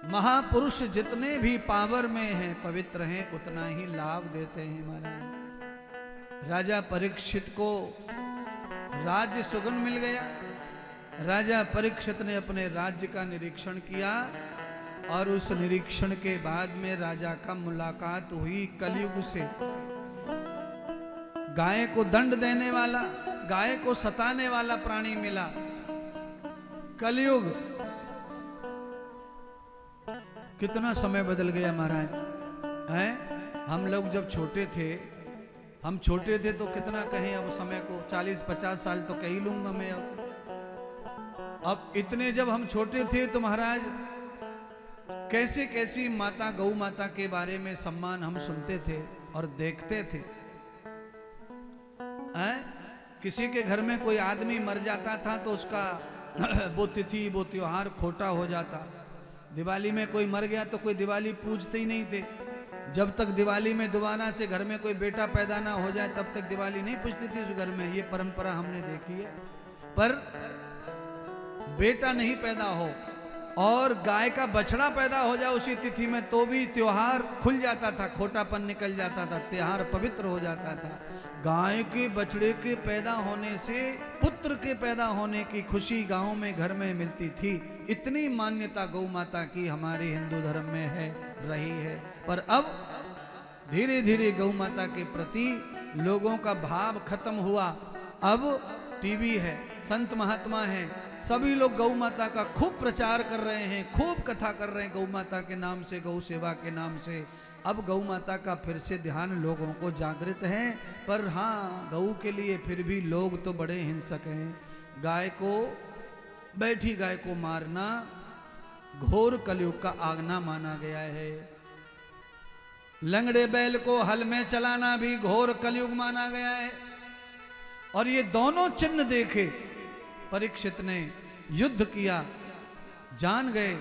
महापुरुष जितने भी पावर में हैं, पवित्र हैं, उतना ही लाभ देते हैं महाराज। राजा परीक्षित को राज्य सुगन मिल गया। राजा परीक्षित ने अपने राज्य का निरीक्षण किया और उस निरीक्षण के बाद में राजा का मुलाकात हुई कलयुग से। गाय को दंड देने वाला, गाय को सताने वाला प्राणी मिला। कलयुग कितना समय बदल गया महाराज हैं। हम लोग जब छोटे थे, हम छोटे थे तो कितना कहें अब समय को, 40-50 साल तो कह ही लूंगा मैं। अब इतने जब हम छोटे थे तो महाराज कैसे कैसी माता, गौ माता के बारे में सम्मान हम सुनते थे और देखते थे। किसी के घर में कोई आदमी मर जाता था तो उसका वो तिथि, वो त्योहार खोटा हो जाता। दिवाली में कोई मर गया तो कोई दिवाली पूजते ही नहीं थे। जब तक दिवाली में दोबारा से घर में कोई बेटा पैदा ना हो जाए तब तक दिवाली नहीं पूजती थी उस घर में। ये परंपरा हमने देखी है। पर बेटा नहीं पैदा हो और गाय का बछड़ा पैदा हो जाए उसी तिथि में तो भी त्योहार खुल जाता था, खोटापन निकल जाता था, त्योहार पवित्र हो जाता था। गाय के बछड़े के पैदा होने से पुत्र के पैदा होने की खुशी गांव में, घर में मिलती थी। इतनी मान्यता गौ माता की हमारे हिंदू धर्म में है, रही है। पर अब धीरे धीरे गौ माता के प्रति लोगों का भाव खत्म हुआ। अब टीवी है, संत महात्मा हैं, सभी लोग गौ माता का खूब प्रचार कर रहे हैं, खूब कथा कर रहे हैं गौ माता के नाम से, गौ सेवा के नाम से। अब गौ माता का फिर से ध्यान लोगों को जागृत है। पर हाँ, गौ के लिए फिर भी लोग तो बड़े हिंसक हैं। गाय को, बैठी गाय को मारना घोर कलयुग का आज्ञा माना गया है। लंगड़े बैल को हल में चलाना भी घोर कलयुग माना गया है। और ये दोनों चिन्ह देखे परीक्षित ने, युद्ध किया, जान गए।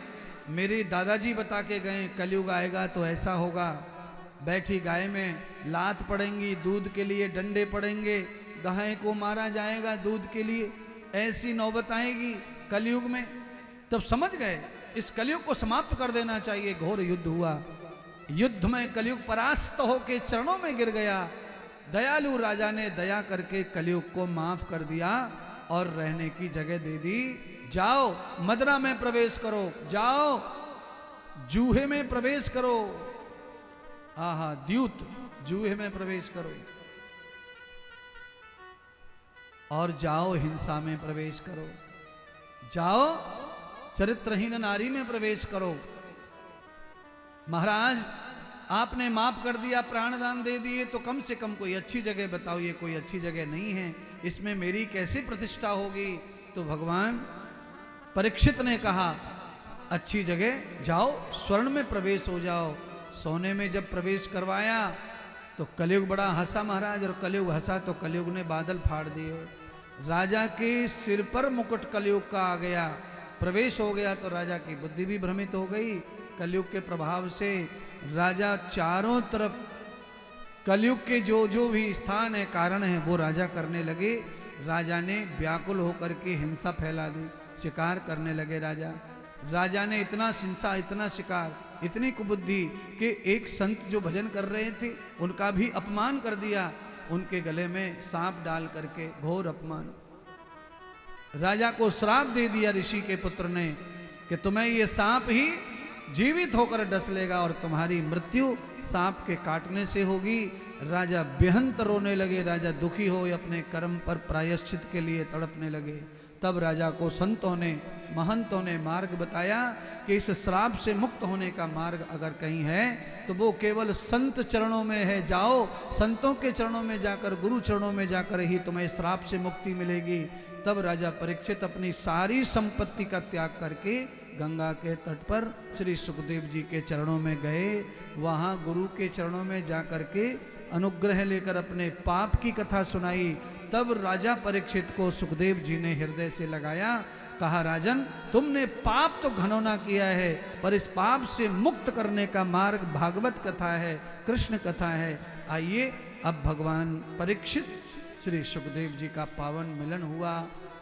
मेरे दादाजी बता के गए कलयुग आएगा तो ऐसा होगा, बैठी गाय में लात पड़ेंगी, दूध के लिए डंडे पड़ेंगे, गाय को मारा जाएगा दूध के लिए, ऐसी नौबत आएगी कलयुग में। तब समझ गए इस कलयुग को समाप्त कर देना चाहिए। घोर युद्ध हुआ। युद्ध में कलयुग परास्त होकर चरणों में गिर गया। दयालु राजा ने दया करके कलयुग को माफ कर दिया और रहने की जगह दे दी। जाओ मदरा में प्रवेश करो, जाओ जूहे में प्रवेश करो, आहा द्यूत जूहे में प्रवेश करो, और जाओ हिंसा में प्रवेश करो, जाओ चरित्रहीन नारी में प्रवेश करो। महाराज आपने माफ कर दिया, प्राणदान दे दिए, तो कम से कम कोई अच्छी जगह बताओ। ये कोई अच्छी जगह नहीं है, इसमें मेरी कैसी प्रतिष्ठा होगी। तो भगवान परीक्षित ने कहा अच्छी जगह जाओ, स्वर्ण में प्रवेश हो जाओ। सोने में जब प्रवेश करवाया तो कलयुग बड़ा हंसा महाराज, और कलयुग हंसा तो कलयुग ने बादल फाड़ दिए। राजा के सिर पर मुकुट कलयुग का आ गया, प्रवेश हो गया तो राजा की बुद्धि भी भ्रमित हो गई। कलयुग के प्रभाव से राजा चारों तरफ कलयुग के जो जो भी स्थान है, कारण है, वो राजा करने लगे। राजा ने व्याकुल होकर के हिंसा फैला दी, शिकार करने लगे राजा ने इतना हिंसा, इतना शिकार, इतनी कुबुद्धि कि एक संत जो भजन कर रहे थे उनका भी अपमान कर दिया, उनके गले में सांप डाल करके, घोर अपमान। राजा को श्राप दे दिया ऋषि के पुत्र ने कि तुम्हें ये सांप ही जीवित होकर डस लेगा और तुम्हारी मृत्यु सांप के काटने से होगी। राजा बेहंत रोने लगे, राजा दुखी हो अपने कर्म पर प्रायश्चित के लिए तड़पने लगे। तब राजा को संतों ने, महंतों ने मार्ग बताया कि इस श्राप से मुक्त होने का मार्ग अगर कहीं है तो वो केवल संत चरणों में है। जाओ संतों के चरणों में जाकर, गुरु चरणों में जाकर ही तुम्हें श्राप से मुक्ति मिलेगी। तब राजा परीक्षित अपनी सारी संपत्ति का त्याग करके गंगा के तट पर श्री सुखदेव जी के चरणों में गए। वहाँ गुरु के चरणों में जाकर के अनुग्रह लेकर अपने पाप की कथा सुनाई। तब राजा परीक्षित को सुखदेव जी ने हृदय से लगाया, कहा राजन तुमने पाप तो घनौना किया है, पर इस पाप से मुक्त करने का मार्ग भागवत कथा है, कृष्ण कथा है। आइए अब भगवान परीक्षित श्री सुखदेव जी का पावन मिलन हुआ।